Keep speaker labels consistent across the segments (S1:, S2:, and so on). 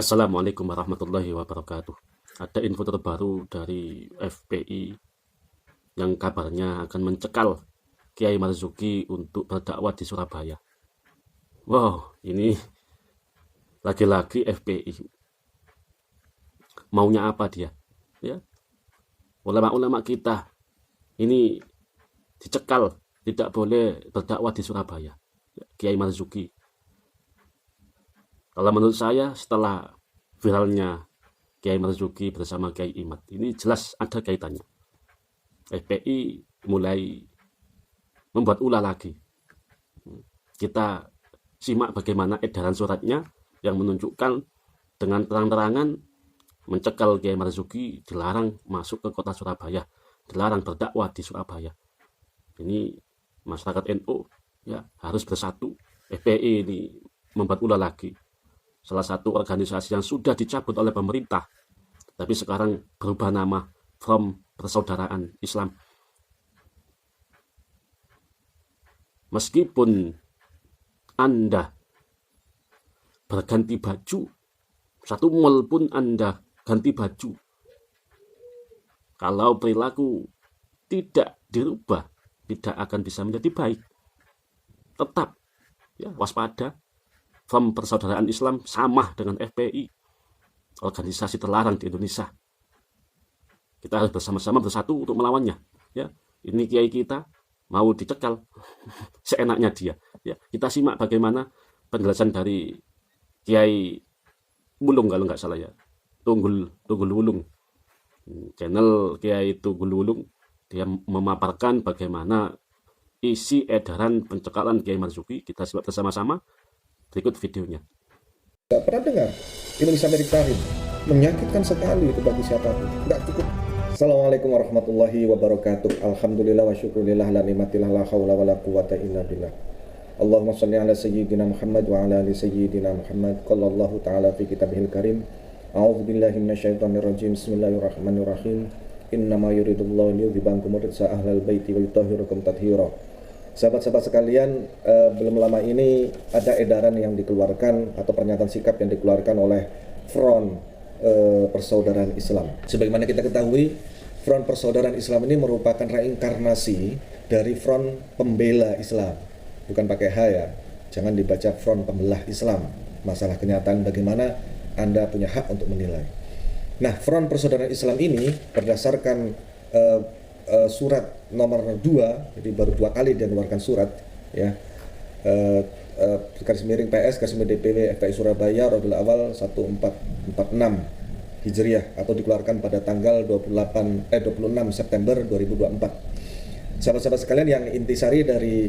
S1: Assalamualaikum warahmatullahi wabarakatuh. Ada info terbaru dari FPI yang kabarnya akan mencekal Kiai Marzuki untuk berdakwah di Surabaya. Wow, ini lagi-lagi FPI. Maunya apa dia? Ya, ulama-ulama kita ini dicekal, tidak boleh berdakwah di Surabaya. Kiai Marzuki. Kalau menurut saya setelah viralnya Kiai Marzuki bersama Kiai Imad, ini jelas ada kaitannya. FPI mulai membuat ulah lagi. Kita simak bagaimana edaran suratnya yang menunjukkan dengan terang-terangan mencekal Kiai Marzuki, dilarang masuk ke kota Surabaya, dilarang berdakwah di Surabaya. Ini masyarakat NU ya harus bersatu. FPI ini membuat ulah lagi. Salah satu organisasi yang sudah dicabut oleh pemerintah, tapi sekarang berubah nama Front Persaudaraan Islam. Meskipun Anda berganti baju, satu mall pun Anda ganti baju, kalau perilaku tidak dirubah, tidak akan bisa menjadi baik. Tetap ya, waspada. Front Persaudaraan Islam sama dengan FPI, organisasi terlarang di Indonesia. Kita harus bersama-sama bersatu untuk melawannya. Ya, ini kiai kita mau dicekal seenaknya dia. Ya, kita simak bagaimana penjelasan dari Kiai Wulung kalau nggak salah ya, Tunggul Wulung, channel Kiai Tunggul Wulung. Dia memaparkan bagaimana isi edaran pencekalan Kiai Marzuki. Kita simak bersama-sama. Berikut videonya.
S2: Gak pernah dengar Indonesia Merit Karim. Menyakitkan sekali itu bagi siapapun. Gak cukup. Assalamualaikum warahmatullahi wabarakatuh. Alhamdulillah wa syukurillah la ni'matillah la hawla wa la quwata illa billah. Allahumma salli ala sayyidina Muhammad wa ala ali sayyidina Muhammad. Qala Allah ta'ala fi kitabihil karim. A'udzu billahi minasyaitonir rajim. Bismillahirrahmanirrahim. Innama yuridullahu liyudhibankum rijsa ahlal baiti wa yutahhirakum tathira. Sahabat-sahabat sekalian, belum lama ini ada edaran yang dikeluarkan atau pernyataan sikap yang dikeluarkan oleh Front Persaudaraan Islam. Sebagaimana kita ketahui, Front Persaudaraan Islam ini merupakan reinkarnasi dari Front Pembela Islam. Bukan pakai H ya, jangan dibaca Front Pembelah Islam. Masalah kenyataan bagaimana Anda punya hak untuk menilai. Nah, Front Persaudaraan Islam ini berdasarkan surat nomor 2, jadi baru 2 kali dia mengeluarkan surat ya, garis miring PS garis miring DPW FPI Surabaya Rabiul Awal 1446 Hijriah atau dikeluarkan pada tanggal 26 September 2024. Sahabat-sahabat sekalian, yang intisari dari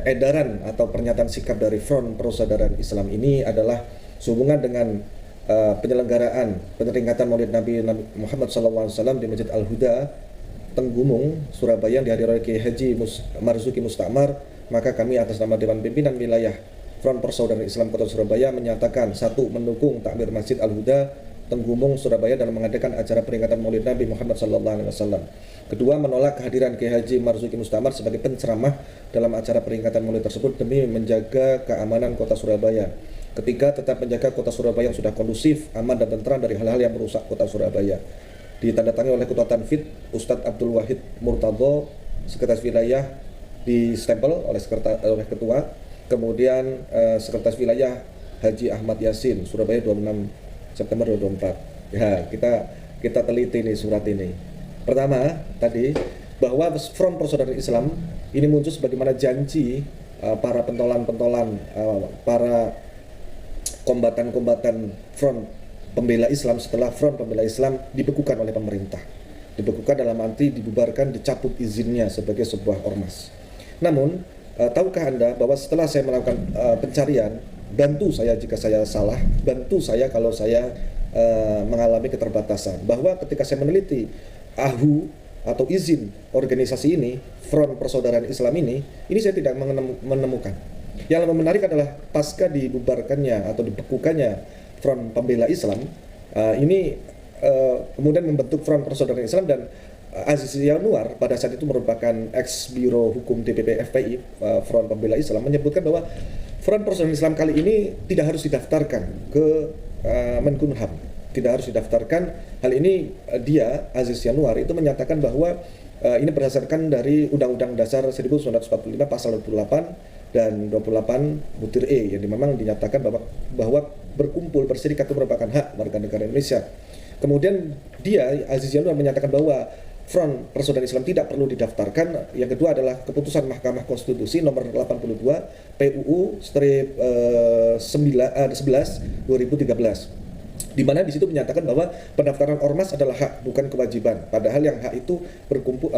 S2: edaran atau pernyataan sikap dari Front Persaudaraan Islam ini adalah sehubungan dengan penyelenggaraan peringatan Maulid Nabi Muhammad SAW di Masjid Al-Huda Tenggumung, Surabaya yang dihadiri oleh Kiai Haji Marzuki Mustamar, maka kami atas nama Dewan Pimpinan Wilayah Front Persaudaraan Islam Kota Surabaya menyatakan: 1. Mendukung takmir Masjid Al-Huda Tenggumung, Surabaya dalam mengadakan acara peringatan Maulid Nabi Muhammad SAW. 2. Menolak kehadiran Kiai Haji Marzuki Mustamar sebagai penceramah dalam acara peringatan Maulid tersebut demi menjaga keamanan Kota Surabaya. 3. Tetap menjaga Kota Surabaya yang sudah kondusif, aman dan tentram dari hal-hal yang merusak Kota Surabaya. Ditandatangani oleh Ketua Tanfid Ustadz Abdul Wahid Murtadho, Sekretaris Wilayah, distempel oleh Ketua, kemudian Sekretaris Wilayah Haji Ahmad Yasin, Surabaya 26 September 2024. Ya, kita teliti nih surat ini. Pertama tadi, bahwa Front Persaudaraan Islam ini muncul sebagaimana janji para pentolan-pentolan, para kombatan-kombatan Front Pembela Islam setelah Front Pembela Islam dibekukan oleh pemerintah. Dibekukan dalam arti dibubarkan, dicabut izinnya sebagai sebuah ormas. Namun, tahukah Anda bahwa setelah saya melakukan pencarian, bantu saya jika saya salah, bantu saya kalau saya mengalami keterbatasan, bahwa ketika saya meneliti AHU atau izin organisasi ini, Front Persaudaraan Islam ini saya tidak menemukan. Yang lebih menarik adalah pasca dibubarkannya atau dibekukannya Front Pembela Islam, kemudian membentuk Front Persaudaraan Islam, dan Aziz Yanuar pada saat itu merupakan ex Biro Hukum DPP FPI, Front Pembela Islam, menyebutkan bahwa Front Persaudaraan Islam kali ini tidak harus didaftarkan ke Menkumham, tidak harus didaftarkan. Hal ini dia, Aziz Yanuar, itu menyatakan bahwa ini berdasarkan dari Undang-Undang Dasar 1945 pasal 28 dan 28 butir E, yang memang dinyatakan bahwa berkumpul berserikat itu merupakan hak warga negara Indonesia. Kemudian dia, Aziz Yanuar, menyatakan bahwa Front Persaudaraan Islam tidak perlu didaftarkan. Yang kedua adalah keputusan Mahkamah Konstitusi nomor 82 PUU strip 11 2013, di mana di situ menyatakan bahwa pendaftaran ormas adalah hak, bukan kewajiban. Padahal yang hak itu berkumpul.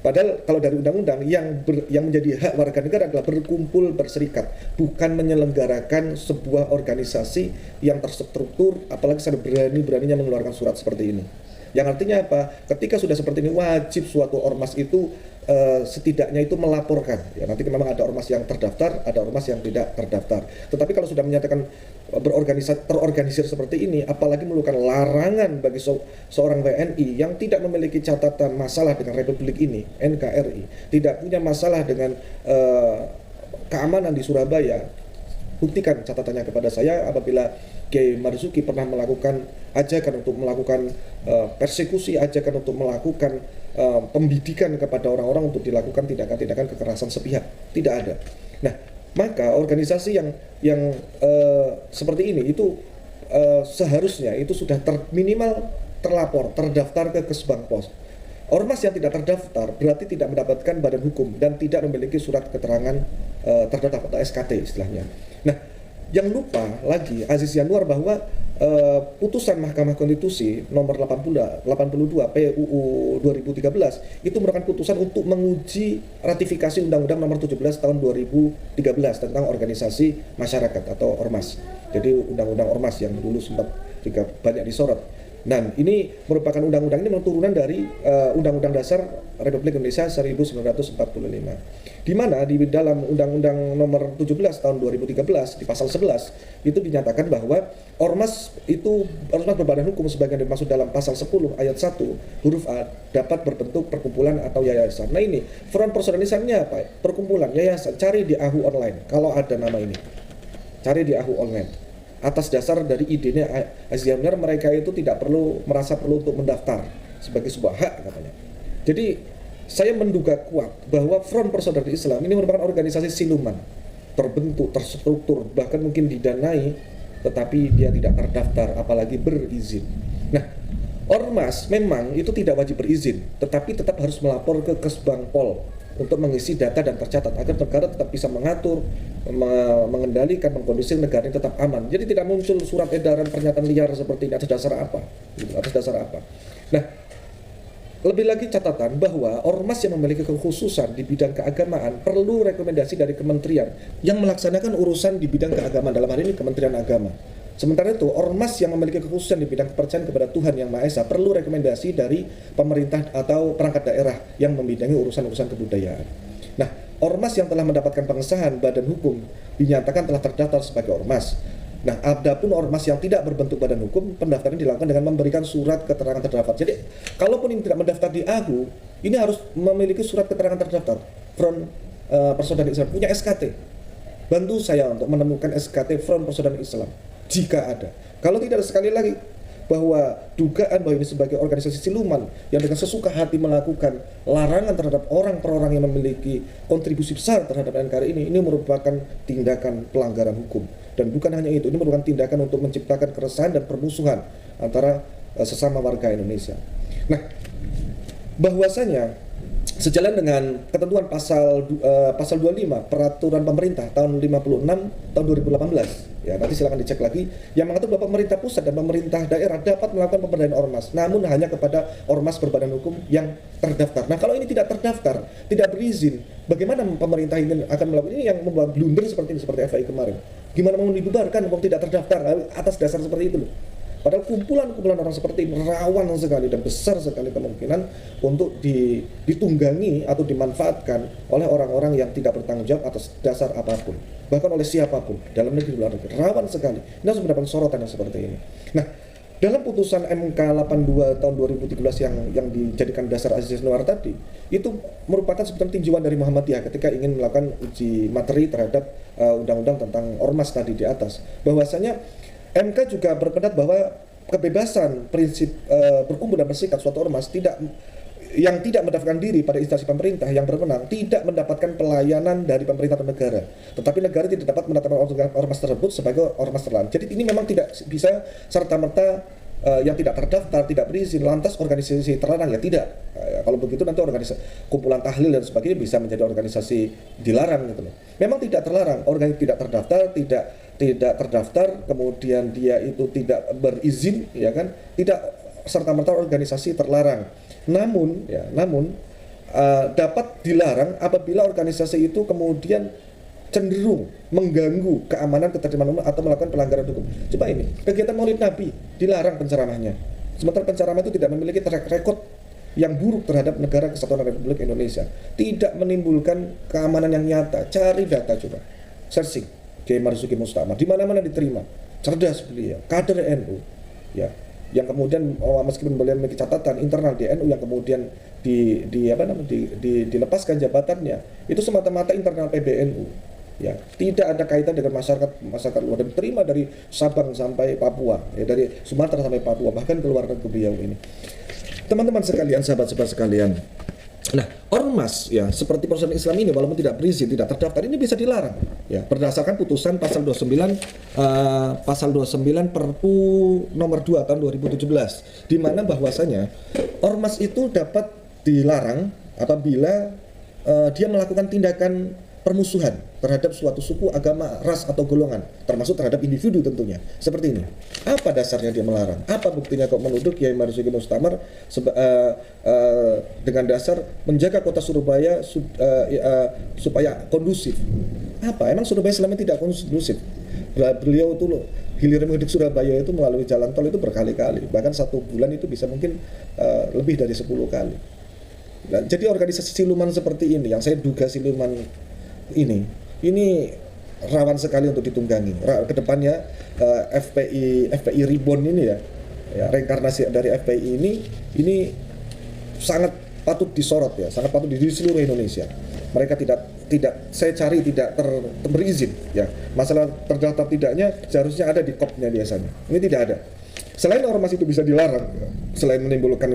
S2: Padahal kalau dari undang-undang yang menjadi hak warga negara adalah berkumpul berserikat, bukan menyelenggarakan sebuah organisasi yang terstruktur, apalagi sampai berani-beraninya mengeluarkan surat seperti ini. Yang artinya apa? Ketika sudah seperti ini, wajib suatu ormas itu setidaknya itu melaporkan. Ya, nanti memang ada ormas yang terdaftar, ada ormas yang tidak terdaftar. Tetapi kalau sudah menyatakan terorganisir seperti ini, apalagi memerlukan larangan bagi seorang WNI yang tidak memiliki catatan masalah dengan Republik ini, NKRI, tidak punya masalah dengan keamanan di Surabaya. Buktikan catatannya kepada saya apabila Kiai Marzuki pernah melakukan ajakan untuk melakukan persekusi, ajakan untuk melakukan pembidikan kepada orang-orang untuk dilakukan tindakan-tindakan kekerasan sepihak. Tidak ada. Nah, maka organisasi yang seperti ini itu seharusnya itu sudah minimal terlapor, terdaftar ke Kesbangpos. Ormas yang tidak terdaftar berarti tidak mendapatkan badan hukum dan tidak memiliki surat keterangan terdaftar atau SKT istilahnya. Nah, yang lupa lagi Aziz Yanuar bahwa putusan Mahkamah Konstitusi nomor 82 PUU 2013 itu merupakan putusan untuk menguji ratifikasi Undang-Undang nomor 17 tahun 2013 tentang organisasi masyarakat atau ormas. Jadi Undang-Undang Ormas yang dulu sempat juga banyak disorot. Nah, ini merupakan undang-undang ini turunan dari Undang-Undang Dasar Republik Indonesia 1945. Di mana di dalam Undang-Undang nomor 17 tahun 2013 di pasal 11 itu dinyatakan bahwa ormas berbadan hukum sebagaimana dimaksud dalam pasal 10 ayat 1 huruf A dapat berbentuk perkumpulan atau yayasan. Nah, ini Front Persaudaraan Islamnya apa? Perkumpulan, yayasan. Cari di AHU online kalau ada nama ini. Cari di AHU online. Atas dasar dari idenya Aziz Yanuar, mereka itu tidak merasa perlu untuk mendaftar sebagai sebuah hak katanya. Jadi saya menduga kuat bahwa Front Persaudaraan Islam ini merupakan organisasi siluman, terbentuk, terstruktur, bahkan mungkin didanai, tetapi dia tidak terdaftar, apalagi berizin. Nah, ormas memang itu tidak wajib berizin, tetapi tetap harus melapor ke Kesbangpol untuk mengisi data dan tercatat agar negara tetap bisa mengatur, mengendalikan, mengkondisi negara ini tetap aman. Jadi tidak muncul surat edaran pernyataan liar seperti ini atas dasar apa? Atas dasar apa? Nah, lebih lagi catatan bahwa ormas yang memiliki kekhususan di bidang keagamaan perlu rekomendasi dari kementerian yang melaksanakan urusan di bidang keagamaan, dalam hal ini Kementerian Agama. Sementara itu, ormas yang memiliki kekhususan di bidang kepercayaan kepada Tuhan Yang Maha Esa perlu rekomendasi dari pemerintah atau perangkat daerah yang membidangi urusan-urusan kebudayaan. Nah, ormas yang telah mendapatkan pengesahan badan hukum dinyatakan telah terdaftar sebagai ormas. Nah, adapun ormas yang tidak berbentuk badan hukum, pendaftaran dilakukan dengan memberikan surat keterangan terdaftar. Jadi, kalaupun ini tidak mendaftar di AHU, ini harus memiliki surat keterangan terdaftar. Front Persaudaraan Islam punya SKT. Bantu saya untuk menemukan SKT Front Persaudaraan Islam jika ada. Kalau tidak, sekali lagi bahwa dugaan bahwa ini sebagai organisasi siluman yang dengan sesuka hati melakukan larangan terhadap orang per orang yang memiliki kontribusi besar terhadap NKRI ini merupakan tindakan pelanggaran hukum. Dan bukan hanya itu, ini merupakan tindakan untuk menciptakan keresahan dan permusuhan antara sesama warga Indonesia. Nah, bahwasanya sejalan dengan ketentuan pasal 25 Peraturan Pemerintah tahun 56 tahun 2018, ya nanti silakan dicek lagi, yang mengatur bahwa pemerintah pusat dan pemerintah daerah dapat melakukan pemberdayaan ormas, namun hanya kepada ormas berbadan hukum yang terdaftar. Nah, kalau ini tidak terdaftar, tidak berizin, bagaimana pemerintah ini akan melakukan ini yang membuat blunder seperti ini, seperti FPI kemarin? Gimana mau dibubarkan kalau tidak terdaftar atas dasar seperti itu loh? Padahal kumpulan-kumpulan orang seperti ini rawan sekali dan besar sekali kemungkinan untuk ditunggangi atau dimanfaatkan oleh orang-orang yang tidak bertanggung jawab atas dasar apapun, bahkan oleh siapapun, dalam negeri luar negeri. Rawan sekali. Ini harus mendapat sorotan yang seperti ini. Nah, dalam putusan MK 82 tahun 2013 yang dijadikan dasar Aziz Yanuar tadi, itu merupakan sebetulnya tinjauan dari Muhammadiyah ketika ingin melakukan uji materi terhadap undang-undang tentang ormas tadi di atas, bahwasanya MK juga berpendapat bahwa kebebasan prinsip berkumpul dan bersikap suatu ormas yang tidak mendaftarkan diri pada instansi pemerintah yang berwenang tidak mendapatkan pelayanan dari pemerintah atau negara, tetapi negara tidak dapat menetapkan ormas tersebut sebagai ormas terlarang. Jadi ini memang tidak bisa serta-merta yang tidak terdaftar, tidak berizin, lantas organisasi terlarang, ya tidak. Kalau begitu nanti organisasi kumpulan tahlil dan sebagainya bisa menjadi organisasi dilarang gitu loh. Memang tidak terlarang, organisasi tidak terdaftar, tidak terdaftar, kemudian dia itu tidak berizin, ya kan, tidak serta-merta organisasi terlarang. Namun dapat dilarang apabila organisasi itu kemudian cenderung mengganggu keamanan ketertiban umum atau melakukan pelanggaran hukum. Coba ini, kegiatan Maulid Nabi dilarang penceramahnya. Sementara penceramah itu tidak memiliki track record yang buruk terhadap negara kesatuan Republik Indonesia. Tidak menimbulkan keamanan yang nyata. Cari data coba. Searching Kiai Marzuki Mustamar di mana-mana diterima. Cerdas beliau, kader NU. Ya. Yang kemudian meskipun beliau memiliki catatan internal di NU yang kemudian dilepaskan jabatannya, itu semata-mata internal PBNU, ya, tidak ada kaitan dengan masyarakat luar, dan diterima dari Sabang sampai Papua, ya, dari Sumatera sampai Papua, bahkan keluar negeri beliau ini. Teman-teman sekalian, sahabat-sahabat sekalian, nah, ormas ya seperti Persaudaraan Islam ini walaupun tidak berizin, tidak terdaftar, ini bisa dilarang ya berdasarkan putusan pasal 29 Perpu nomor 2 tahun 2017, di mana bahwasanya ormas itu dapat dilarang apabila dia melakukan tindakan permusuhan terhadap suatu suku, agama, ras atau golongan, termasuk terhadap individu tentunya. Seperti ini. Apa dasarnya dia melarang? Apa buktinya kok menuduh Kiai Marzuki Mustamar dengan dasar menjaga kota Surabaya supaya kondusif? Apa? Emang Surabaya selama ini tidak kondusif? Beliau itu hilir mudik Surabaya itu melalui jalan tol itu berkali-kali, bahkan satu bulan itu bisa mungkin lebih dari 10 kali. Nah, jadi organisasi siluman seperti ini, yang saya duga siluman ini rawan sekali untuk ditunggangi. Kedepannya FPI Reborn ini ya reinkarnasi dari FPI ini sangat patut disorot ya, sangat patut di seluruh Indonesia. Mereka tidak saya cari tidak berizin ya. Masalah terdaftar tidaknya seharusnya ada di KOP-nya biasanya. Ini tidak ada. Selain ormas itu bisa dilarang, selain menimbulkan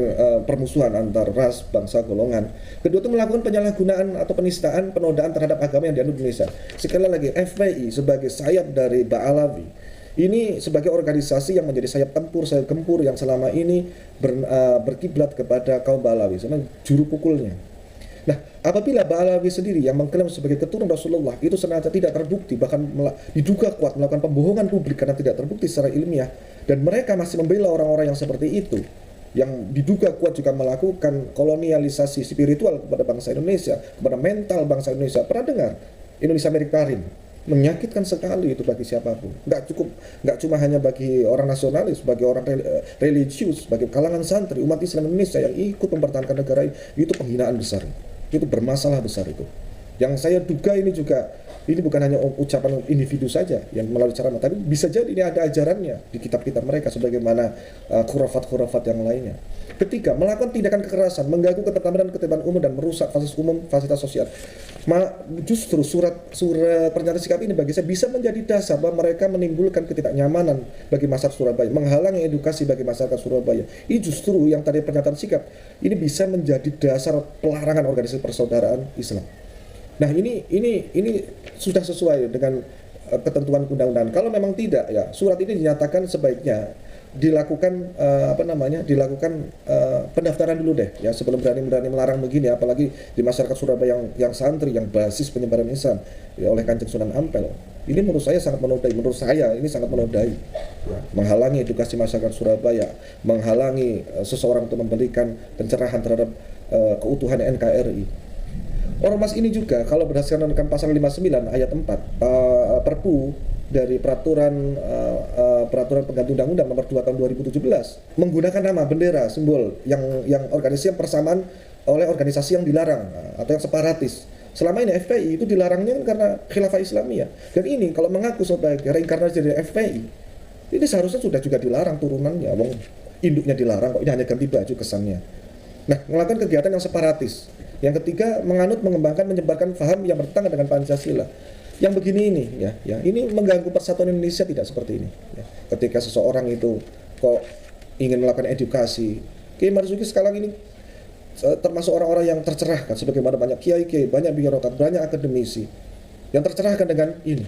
S2: permusuhan antar ras, bangsa, golongan, kedua itu melakukan penyalahgunaan atau penistaan, penodaan terhadap agama yang dianut Indonesia. Sekali lagi, FPI sebagai sayap dari Ba'alawi, ini sebagai organisasi yang menjadi sayap tempur, sayap gempur yang selama ini berkiblat kepada kaum Ba'alawi, sama juru pukulnya. Nah, apabila Ba'alawi sendiri yang mengklaim sebagai keturunan Rasulullah itu ternyata tidak terbukti, bahkan diduga kuat melakukan pembohongan publik karena tidak terbukti secara ilmiah, dan mereka masih membela orang-orang yang seperti itu, yang diduga kuat juga melakukan kolonialisasi spiritual kepada bangsa Indonesia, kepada mental bangsa Indonesia. Pernah dengar Indonesia Milik Karim? Menyakitkan sekali itu bagi siapapun. Nggak cuma hanya bagi orang nasionalis, bagi orang religius, bagi kalangan santri umat Islam Indonesia yang ikut mempertahankan negara ini, itu penghinaan besar. Itu bermasalah besar itu. Yang saya duga ini bukan hanya ucapan individu saja yang melalui cara, tapi bisa jadi ini ada ajarannya di kitab-kitab mereka sebagaimana khurafat-khurafat yang lainnya. Ketiga, melakukan tindakan kekerasan, mengganggu ketertiban dan ketertiban umum dan merusak fasilitas umum, fasilitas sosial. Justru surat pernyataan sikap ini bagi saya bisa menjadi dasar bahwa mereka menimbulkan ketidaknyamanan bagi masyarakat Surabaya, menghalangi edukasi bagi masyarakat Surabaya. Ini justru yang tadi pernyataan sikap ini bisa menjadi dasar pelarangan organisasi persaudaraan Islam. Nah, ini sudah sesuai dengan ketentuan undang-undang. Kalau memang tidak, ya surat ini dinyatakan sebaiknya dilakukan pendaftaran dulu deh ya, sebelum berani melarang begini, apalagi di masyarakat Surabaya yang santri, yang basis penyebaran Islam ya, oleh Kanjeng Sunan Ampel. Ini menurut saya sangat menodai, ya, menghalangi edukasi masyarakat Surabaya, menghalangi seseorang untuk memberikan pencerahan terhadap keutuhan NKRI. Ormas ini juga kalau berdasarkan dengan pasal 59 ayat 4 Perpu dari peraturan pengganti undang-undang nomor 2 tahun 2017 menggunakan nama, bendera, simbol yang organisasi yang persamaan oleh organisasi yang dilarang atau yang separatis. Selama ini FPI itu dilarangnya karena khilafah Islamiyah, dan ini kalau mengaku sebagai reinkarnasi dari FPI, ini seharusnya sudah juga dilarang turunannya. Wong induknya dilarang kok, ini hanya ganti baju kesannya. Nah, melakukan kegiatan yang separatis. Yang ketiga, menganut, mengembangkan, menyebarkan paham yang bertentangan dengan Pancasila. yang begini ini ini mengganggu persatuan Indonesia tidak seperti ini ya. Ketika seseorang itu kok ingin melakukan edukasi, Kiai Marzuki sekarang ini termasuk orang-orang yang tercerahkan, sebagaimana banyak kiai-kiai, banyak birokrat, banyak akademisi yang tercerahkan dengan ini.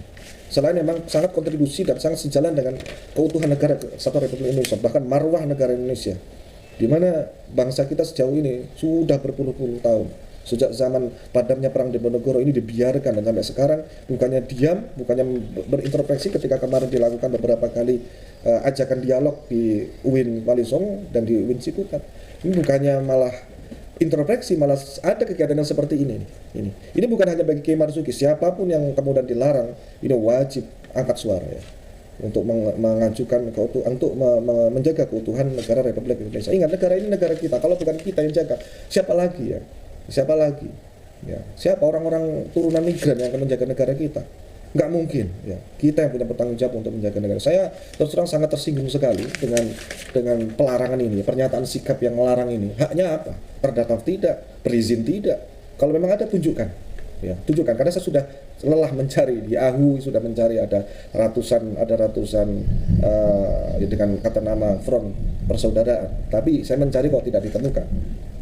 S2: Selain memang sangat kontribusi dan sangat sejalan dengan keutuhan negara Kesatuan Republik Indonesia, bahkan marwah negara Indonesia, di mana bangsa kita sejauh ini sudah berpuluh-puluh tahun, sejak zaman padamnya perang Diponegoro ini dibiarkan, dan sampai sekarang bukannya diam, bukannya berintrospeksi ketika kemarin dilakukan beberapa kali ajakan dialog di UIN Wali Songo dan di UIN Ciputat. Ini bukannya malah introspeksi, malah ada kegiatan yang seperti ini. Ini bukan hanya bagi Kiai Marzuki, siapapun yang kemudian dilarang ini wajib angkat suara ya, untuk mengajukan untuk menjaga keutuhan negara Republik Indonesia. Ingat, negara ini negara kita. Kalau bukan kita yang jaga, siapa lagi ya? Siapa lagi? Ya, siapa orang-orang turunan migran yang akan menjaga negara kita? Nggak mungkin ya. Kita yang punya bertanggung jawab untuk menjaga negara. Saya terus terang sangat tersinggung sekali dengan pelarangan ini, pernyataan sikap yang melarang ini. Haknya apa? Terdaftar tidak, berizin tidak. Kalau memang ada, tunjukkan. Ya, tunjukkan, karena saya sudah lelah mencari di AHU, sudah mencari ada ratusan dengan kata nama Front Persaudaraan, tapi saya mencari kok tidak ditemukan.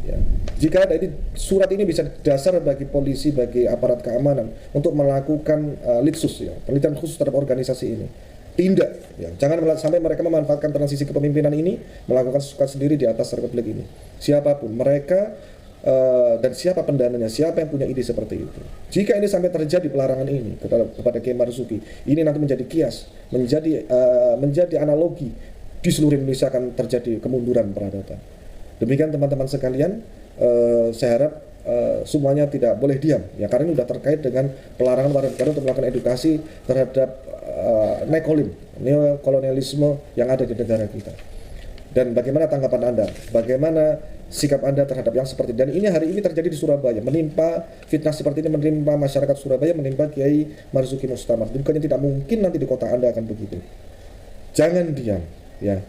S2: Ya. Jika ada ini, surat ini bisa dasar bagi polisi, bagi aparat keamanan untuk melakukan litsus ya, penelitian khusus terhadap organisasi ini. Tindak, ya, jangan sampai mereka memanfaatkan transisi kepemimpinan ini melakukan sesuka sendiri di atas republik ini. Siapapun mereka dan siapa pendananya, siapa yang punya ide seperti itu. Jika ini sampai terjadi pelarangan ini kepada Kiai Marzuki, ini nanti menjadi kias, menjadi analogi di seluruh Indonesia akan terjadi kemunduran peradaban. Demikian teman-teman sekalian, saya harap semuanya tidak boleh diam ya, karena ini sudah terkait dengan pelarangan warga negara untuk melakukan edukasi terhadap neokolonialisme yang ada di negara kita. Dan bagaimana tanggapan Anda? Bagaimana sikap Anda terhadap yang seperti ini? Dan ini hari ini terjadi di Surabaya, menimpa fitnah seperti ini, menimpa masyarakat Surabaya, menimpa Kiai Marzuki Mustamar. Bukannya tidak mungkin nanti di kota Anda akan begitu. Jangan diam ya.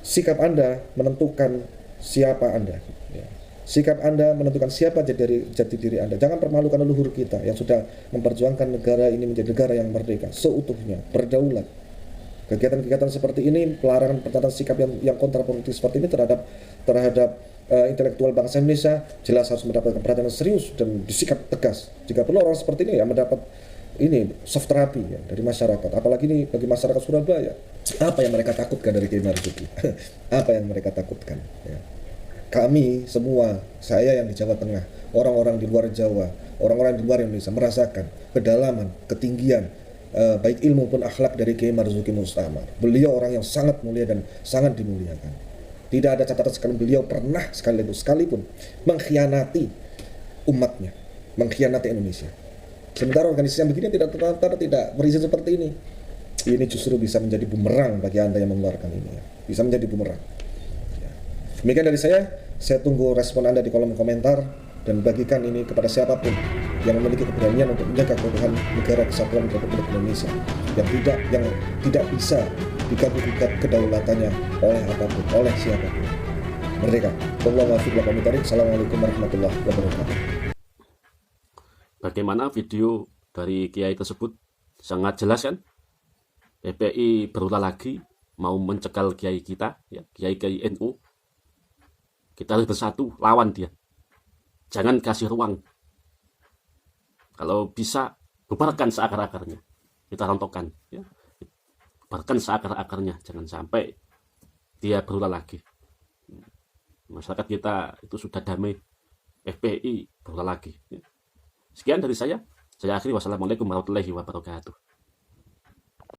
S2: Sikap Anda menentukan siapa Anda ya. Sikap Anda menentukan siapa jati diri Anda. Jangan permalukan leluhur kita yang sudah memperjuangkan negara ini menjadi negara yang merdeka seutuhnya, berdaulat. Kegiatan-kegiatan seperti ini, pelarangan pernyataan sikap yang kontraproduktif seperti ini terhadap intelektual bangsa Indonesia jelas harus mendapatkan perhatian serius dan disikap tegas. Jika perlu orang seperti ini ya mendapat ini soft terapi ya, dari masyarakat. Apalagi ini bagi masyarakat Surabaya. Apa yang mereka takutkan dari Kiai Marzuki? Apa yang mereka takutkan? Ya. Kami semua, saya yang di Jawa Tengah, orang-orang di luar Jawa, orang-orang di luar Indonesia merasakan kedalaman, ketinggian, baik ilmu pun akhlak dari Kiai Marzuki Mustamar. Beliau orang yang sangat mulia dan sangat dimuliakan. Tidak ada catatan sekali beliau pernah sekalipun mengkhianati umatnya, mengkhianati Indonesia. Sementara organisasi yang begini tidak berizin seperti ini. Ini justru bisa menjadi bumerang bagi Anda yang mengeluarkan ini. Ya. Bisa menjadi bumerang. Ya. Demikian dari saya tunggu respon Anda di kolom komentar dan bagikan ini kepada siapapun yang memiliki keberanian untuk menjaga keutuhan negara kesatuan Republik Indonesia yang tidak bisa diganggu-gugat kedaulatannya oleh apapun, oleh siapapun. Merdeka. Assalamualaikum warahmatullahi wabarakatuh.
S1: Bagaimana video dari Kiai tersebut? Sangat jelas kan? PPI berulah lagi mau mencekal Kiai kita, ya, Kiai NU. Kita harus bersatu lawan dia. Jangan kasih ruang. Kalau bisa, bubarkan seakar-akarnya. Kita rontokkan. Ya. Bubarkan seakar-akarnya. Jangan sampai dia berulah lagi. Masyarakat kita itu sudah damai. FPI berulah lagi. Ya. Sekian dari saya. Saya akhiri. Wassalamualaikum warahmatullahi wabarakatuh.